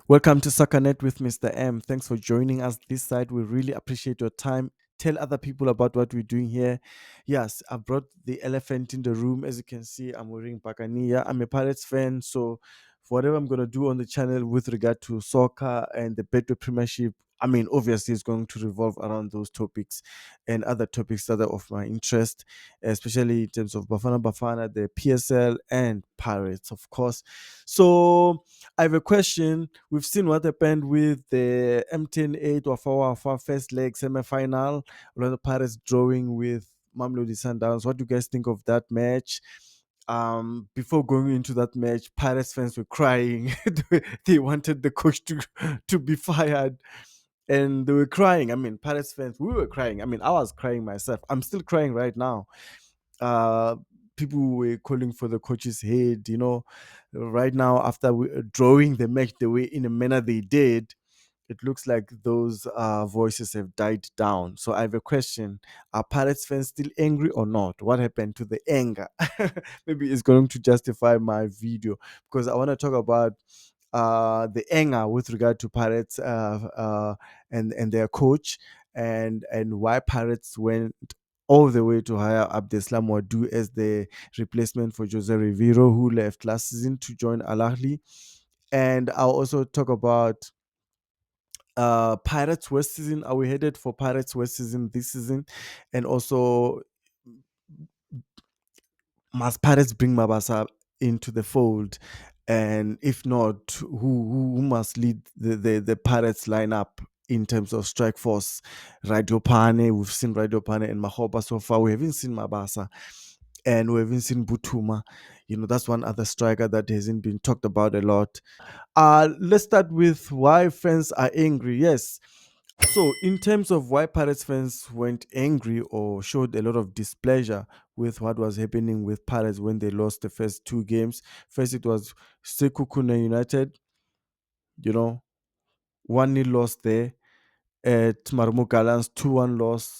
Welcome to SoccerNet with Mr. M. Thanks for joining us this side. We really appreciate your time. Tell other people about what we're doing here. Yes, I brought the elephant in the room. As you can see, I'm wearing Bacania. I'm a Pirates fan, so for whatever I'm going to do on the channel with regard to soccer and the Betway Premiership, I mean, obviously, it's going to revolve around those topics and other topics that are of my interest, especially in terms of Bafana Bafana, the PSL, and Pirates, of course. So, I have a question. We've seen what happened with the MTN 8 of our first leg semi-final. Orlando Pirates drawing with Mamelodi Sundowns. What do you guys think of that match? Before going into that match, Pirates fans were crying. They wanted the coach to be fired. And they were crying. I mean, Pirates fans, we were crying. I mean, I was crying myself. I'm still crying right now. uh People were calling for the coach's head, right now after drawing the match the way in a manner they did. It looks like those voices have died down. So I have a question. Are Pirates fans still angry or not? What happened to the anger? Maybe it's going to justify my video, because I want to talk about the anger with regard to Pirates, and their coach, and why Pirates went all the way to hire Abdeslam Wadu as the replacement for Jose Rivero, who left last season to join Al Ahly. And I'll also talk about Pirates West season. Are we headed for Pirates West season this season? And also, must Pirates bring Mabasa into the fold? And if not, who must lead the Pirates lineup in terms of strike force? Radio Pane, we've seen Radio Pane and Mahoba so far. We haven't seen Mabasa, and we haven't seen Butuma. That's one other striker that hasn't been talked about a lot. Let's start with why fans are angry. Yes. So, in terms of why Pirates fans went angry or showed a lot of displeasure with what was happening with Pirates when they lost the first two games, first it was Sekukune United, you know, 1-0 loss there. At Marmo Gallants, 2-1 loss.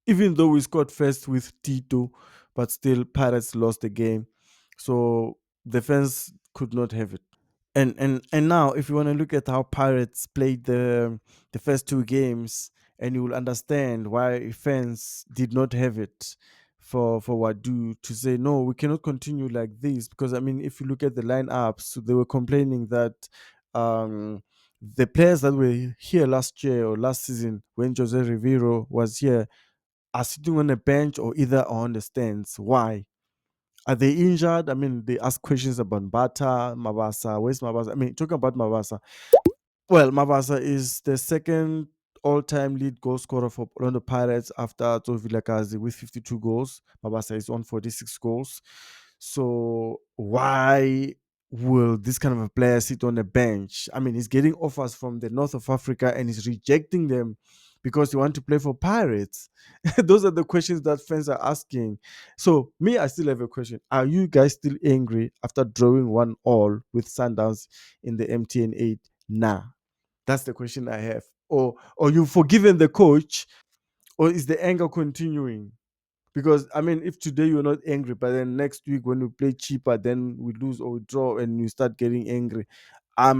Even though we scored first with Tito, but still Pirates lost the game. So, the fans could not have it. And now, if you want to look at how Pirates played the first two games, and you will understand why fans did not have it for Wadu to say no, we cannot continue like this. Because I mean, if you look at the lineups, they were complaining that um, the players that were here last year or last season when Jose Rivero was here are sitting on a bench or either on the stands. Why? Are they injured? I mean, they ask questions about Bata, Mabasa. Where's Mabasa? I mean, talking about Mabasa. Well, Mabasa is the second all-time lead goal scorer for Orlando Pirates after Vilakazi with 52 goals. Mabasa is on 46 goals. So why will this kind of a player sit on the bench? I mean, he's getting offers from the north of Africa and he's rejecting them because he want to play for Pirates. Those are the questions that fans are asking. So me, I still have a question. Are you guys still angry after drawing 1-1 with Sundowns in the MTN 8? Nah. That's the question I have. Or you've forgiven the coach, or is the anger continuing? Because I mean, if today you're not angry, but then next week when we play cheaper, then we lose or we draw, and you start getting angry. I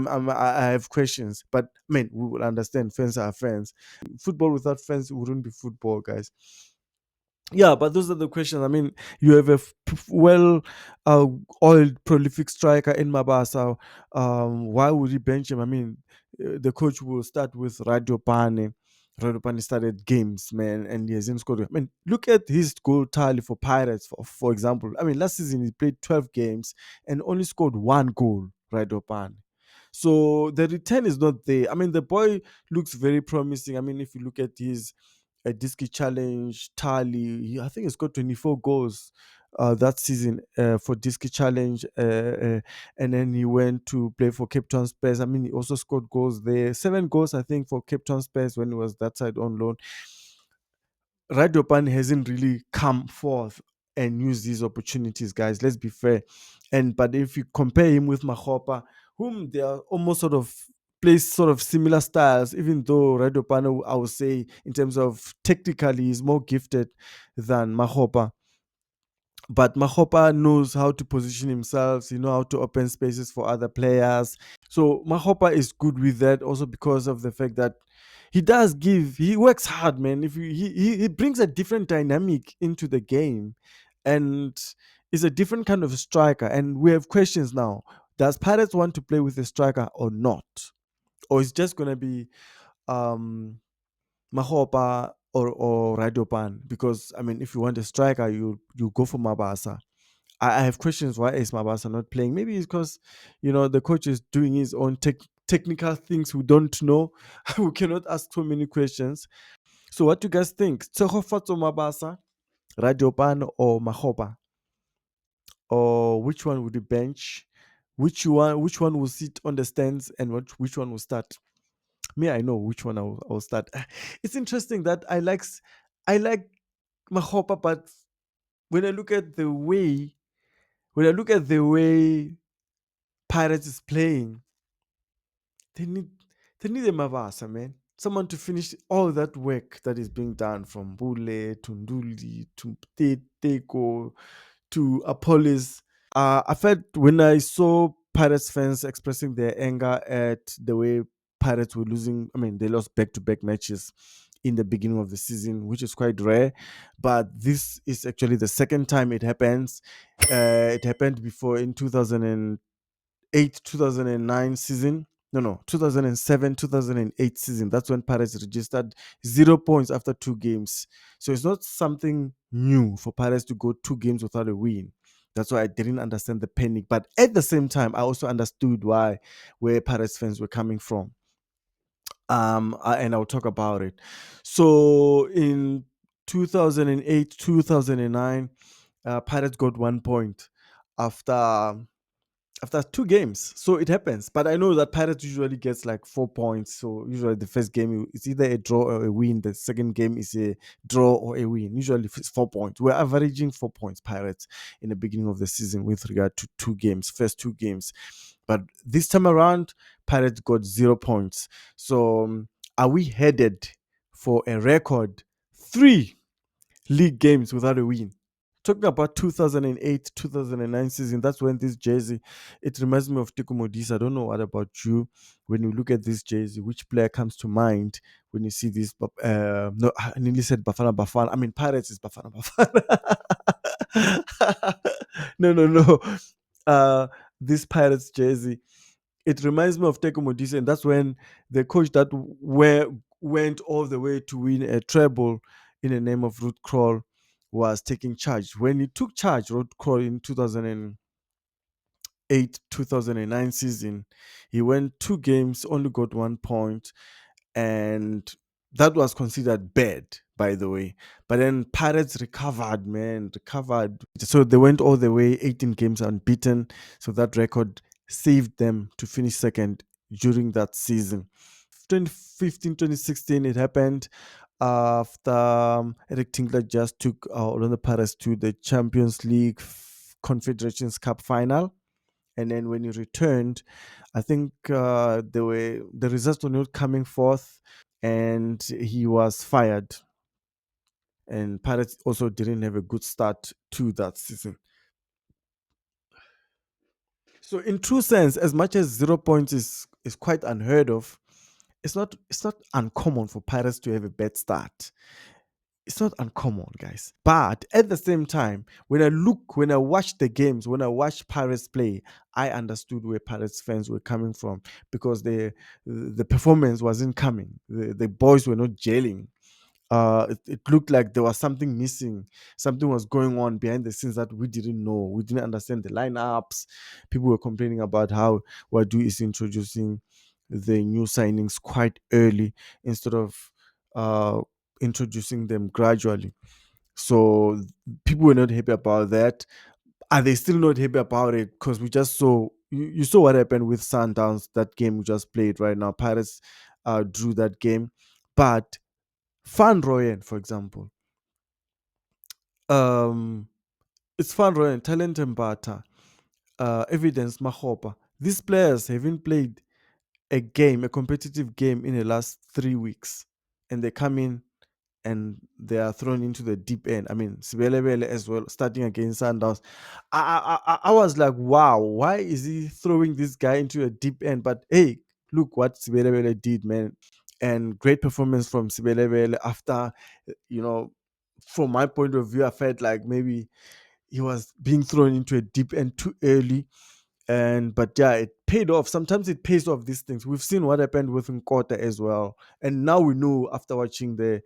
have questions, but I mean, we will understand. Fans are fans. Football without fans wouldn't be football, guys. Yeah, but those are the questions. I mean, you have a well uh, oiled, prolific striker in Mabasa. Why would he bench him? I mean, the coach will start with Radio Pane. Radio Pane started games, man, and he hasn't scored. I mean, look at his goal tally for Pirates, for example. I mean, last season he played 12 games and only scored one goal, Radio Pane. So the return is not there. I mean, the boy looks very promising. I mean, if you look at his a Diski Challenge tally. I think he's got 24 goals that season for Diski Challenge, and then he went to play for Cape Town Spurs. I mean, he also scored goals there, 7 goals I think for Cape Town Spurs when he was that side on loan. Radopan hasn't really come forth and used these opportunities, guys. Let's be fair. And but if you compare him with Mahopa, whom they are almost sort of plays sort of similar styles, even though Radopan, I would say, in terms of technically, is more gifted than Mahopa. But Mahopa knows how to position himself, how to open spaces for other players. So Mahopa is good with that also because of the fact that he works hard, man. If he brings a different dynamic into the game, and is a different kind of striker. And we have questions now. Does Pirates want to play with a striker or not? Or is just gonna be um Mahopa or Radiopan? Because I mean, if you want a striker, you go for Mabasa. I have questions why is Mabasa not playing. Maybe it's because the coach is doing his own technical things we don't know. We cannot ask so many questions. So what do you guys think? Tsehofatso Mabasa, Radiopan or Mahopa? Or which one would you bench? Which one will sit on the stands and which one will start? Me, I know which one I'll start. It's interesting that I like Mahopa, but when I look at the way when I look at the way Pirates is playing, they need they need a Mavasa, man. Someone to finish all that work that is being done from Bule to Nduli to Teko to Apollos. I felt when I saw Pirates fans expressing their anger at the way Pirates were losing. I mean, they lost back-to-back matches in the beginning of the season, which is quite rare. But this is actually the second time it happens. It happened before in 2008, 2009 season. No, 2007, 2008 season. That's when Pirates registered 0 points after 2 games. So it's not something new for Pirates to go 2 games without a win. That's why I didn't understand the panic. But at the same time, I also understood where Pirates fans were coming from. And I'll talk about it. So in 2008, 2009, Pirates got 1 point after 2 games. So it happens. But I know that Pirates usually gets like 4 points. So usually the first game it's either a draw or a win. The second game is a draw or a win. Usually it's 4 points. We're averaging 4 points Pirates in the beginning of the season with regard to 2 games, first 2 games. But this time around, Pirates got 0 points. So are we headed for a record 3 league games without a win? Talking about 2008 2009 season, that's when this jersey, it reminds me of Tiko Modisa. I don't know what about you. When you look at this jersey, which player comes to mind when you see this? No, I nearly said Bafana Bafana. I mean, Pirates is Bafana Bafana. No. uh this Pirates jersey, it reminds me of Teko Modise, and that's when the coach that went all the way to win a treble in the name of Ruth Kroll was taking charge. When he took charge, Ruth Kroll, in 2008 2009 season, he went 2 games, only got 1 point, and that was considered bad, by the way. But then Pirates recovered, man, recovered. So they went all the way, 18 games unbeaten. So that record saved them to finish second during that season. 2015, 2016, it happened after Eric Tinkler just took Orlando Pirates to the Champions League Confederations Cup final. And then when he returned, I think the results were not coming forth, and he was fired. And Pirates also didn't have a good start to that season. So, in true sense, as much as 0 points is quite unheard of, it's not uncommon for Pirates to have a bad start. It's not uncommon, guys. But at the same time, when I watch the games, when I watch Pirates play, I understood where Pirates fans were coming from, because the performance wasn't coming. The boys were not gelling. It looked like there was something missing. Something was going on behind the scenes that we didn't know. We didn't understand the lineups. People were complaining about how Wadu is introducing the new signings quite early instead of uh, introducing them gradually. So people were not happy about that. Are they still not happy about it? Because we just saw you saw what happened with Sundowns, that game we just played right now. Pirates drew that game, but Van Rooyen, for example, um, it's Van Rooyen, Talent Mbata, Evidence Mahopa. These players haven't played a competitive game in the last 3 weeks, and they come in and they are thrown into the deep end. I mean, Sibelebele as well, starting against Sundowns. I was like, wow, why is he throwing this guy into a deep end? But hey, look what Sibelebele did, man. And great performance from Sibelebele after, you know, from my point of view, I felt like maybe he was being thrown into a deep end too early. And but yeah, it paid off. Sometimes it pays off these things. We've seen what happened with Nkota as well. And now we know after watching the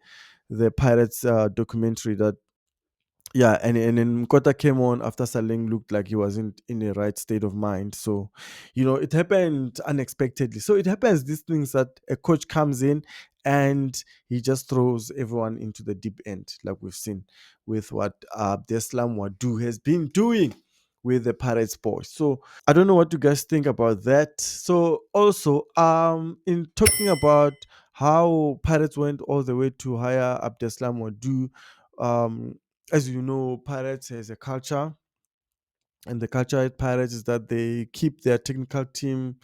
Pirates documentary that yeah, and then Kota came on after Saling looked like he wasn't in the right state of mind. So, it happened unexpectedly. So it happens these things that a coach comes in and he just throws everyone into the deep end, like we've seen with what Deslam Wadu has been doing with the Pirates boys. So I don't know what you guys think about that. So also, in talking about how Pirates went all the way to hire Abdeslam Wadu, um, as you know, Pirates has a culture, and the culture at Pirates is that they keep their technical team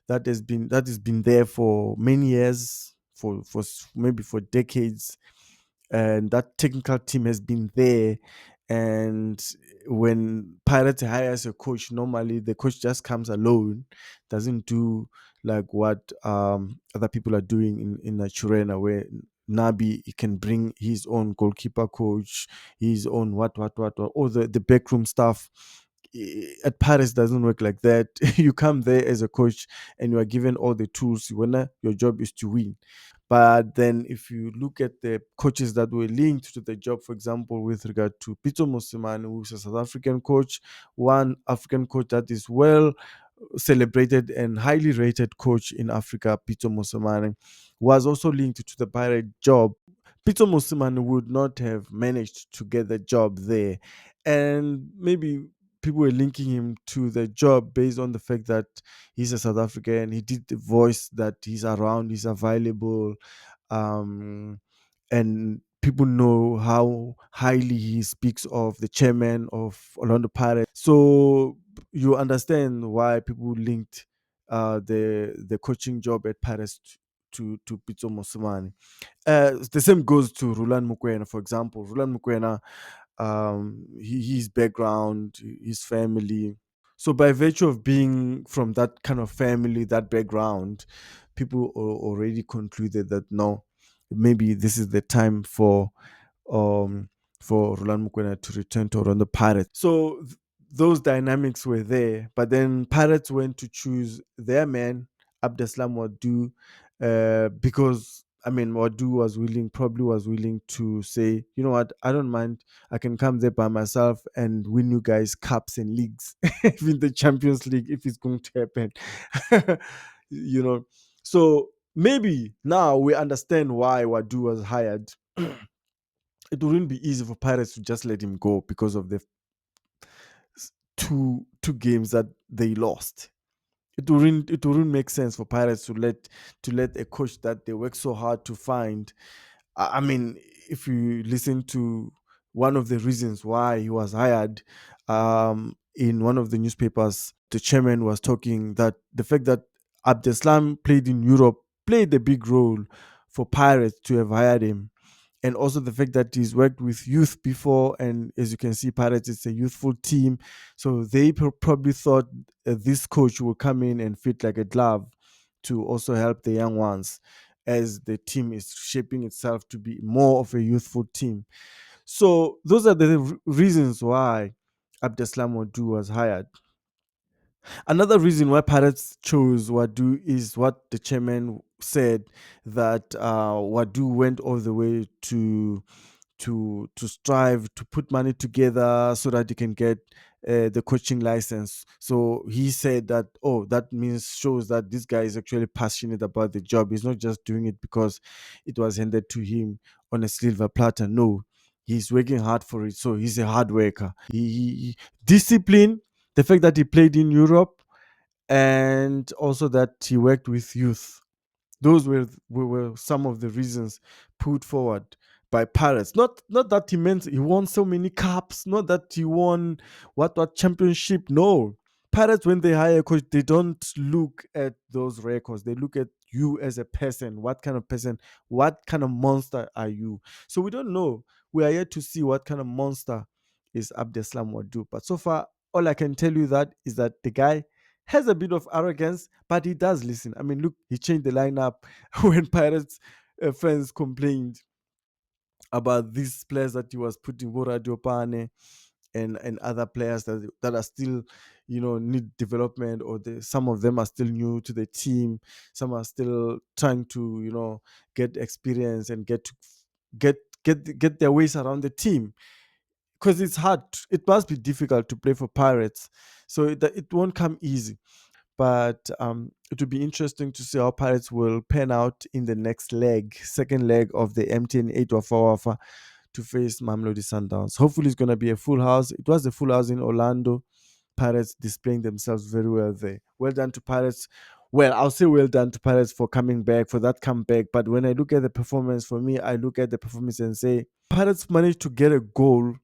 that has been there for many years, maybe for decades, and that technical team has been there. And when Pirates hires a coach, normally the coach just comes alone, doesn't do like what other people are doing in Naturena, where Nabi he can bring his own goalkeeper coach, his own what, all the backroom stuff. At Paris doesn't work like that. You come there as a coach and you are given all the tools. Your job is to win. But then, if you look at the coaches that were linked to the job, for example, with regard to Pito Mosimane, who's a South African coach, one African coach that is well celebrated and highly rated coach in Africa, Pito Mosimane, was also linked to the Pirate job. Pito Mosimane would not have managed to get the job there. And maybe people were linking him to the job based on the fact that he's a South African. He did the voice that he's around, he's available, um, and people know how highly he speaks of the chairman of Orlando Pirates. So you understand why people linked the coaching job at Pirates to Pitso Mosimane. The same goes to Rulan Mukwena, for example. Rulan Mukwena, his background, his family. So by virtue of being from that kind of family, that background, people already concluded that no, maybe this is the time um for Roland Mukwena to return to Orlando Pirates. So those dynamics were there, but then Pirates went to choose their man, Abdeslam Wadu, because I mean Wadu probably was willing to say, you know what, I don't mind, I can come there by myself and win you guys cups and leagues, even the Champions League if it's going to happen. you know, so maybe now we understand why Wadu was hired. It wouldn't be easy for Pirates to just let him go because of the two games that they lost. It wouldn't make sense for Pirates to let a coach that they work so hard to find. I mean, if you listen to one of the reasons why he was hired, in one of the newspapers, the chairman was talking that the fact that Abdeslam played in Europe played a big role for Pirates to have hired him, and also the fact that he's worked with youth before, and as you can see, Pirates is a youthful team, so they probably thought this coach will come in and fit like a glove to also help the young ones as the team is shaping itself to be more of a youthful team. So those are the reasons why Abdeslam Wadu was hired. Another reason why Pirates chose Wadu is what the chairman said, that Wadu went all the way to strive to put money together so that he can get the coaching license. So he said that, oh, that means shows that this guy is actually passionate about the job. He's not just doing it because it was handed to him on a silver platter. No, he's working hard for it. So he's a hard worker. Discipline, the fact that he played in Europe, and also that he worked with youth. Those were some of the reasons put forward by Pirates. Not that he won so many cups, not that he won what championship. No, Pirates, when they hire a coach, they don't look at those records. They look at you as a person. What kind of person, what kind of monster are you? So we don't know. We are yet to see what kind of monster is Abdeslam Wadu. But so far, all I can tell you that is that the guy has a bit of arrogance, but he does listen. I mean, look, he changed the lineup when Pirates fans complained about these players that he was putting, Bora Diopane and other players that are still, need development, or some of them are still new to the team. Some are still trying to, get experience and get get their ways around the team, because it's hard. It must be difficult to play for Pirates, so it won't come easy. But it will be interesting to see how Pirates will pan out in the next leg, second leg of the MTN 8 Wafa to face Mamelodi Sundowns. Hopefully, it's going to be a full house. It was a full house in Orlando. Pirates displaying themselves very well there. Well done to Pirates. Well, I'll say well done to Pirates for coming back, for that comeback. But when I look at the performance, for me, I look at the performance and say Pirates managed to get a goal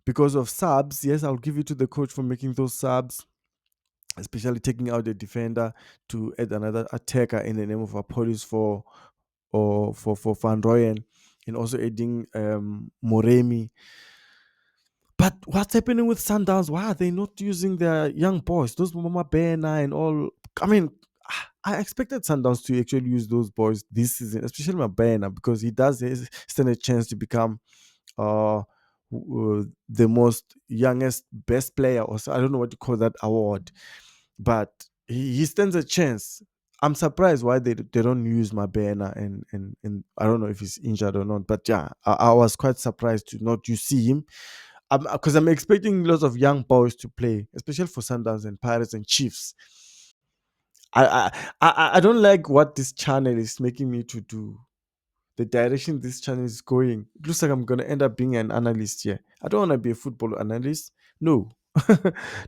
because of subs. Yes, I'll give it to the coach for making those subs, especially taking out the defender to add another attacker in the name of Apolis for Van Rooyen, and also adding Moremi. But what's happening with Sundowns? Why are they not using their young boys, those Mama Bena and all? I mean, I expected Sundowns to actually use those boys this season, especially Mabena, because he does stand a chance to become uh, the most youngest best player, or so, I don't know what you call that award, but he stands a chance. I'm surprised why they don't use Mabena, and I don't know if he's injured or not. But yeah, I was quite surprised to not you see him, because I'm expecting lots of young boys to play, especially for Sundowns and Pirates and Chiefs. I I don't like what this channel is making me to do. The direction this channel is going. It looks like I'm gonna end up being an analyst here. I don't want to be a football analyst. No,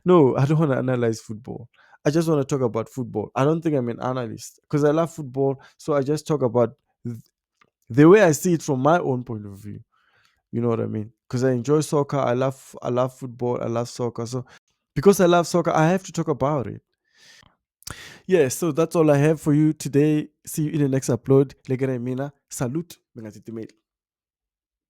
no, I don't want to analyze football. I just want to talk about football. I don't think I'm an analyst because I love football. So I just talk about th- the way I see it from my own point of view. You know what I mean? Because I enjoy soccer. I love football. I love soccer. So because I love soccer, I have to talk about it. Yeah, so that's all I have for you today. See you in the next upload. Legere mina. Salute. Bengatiti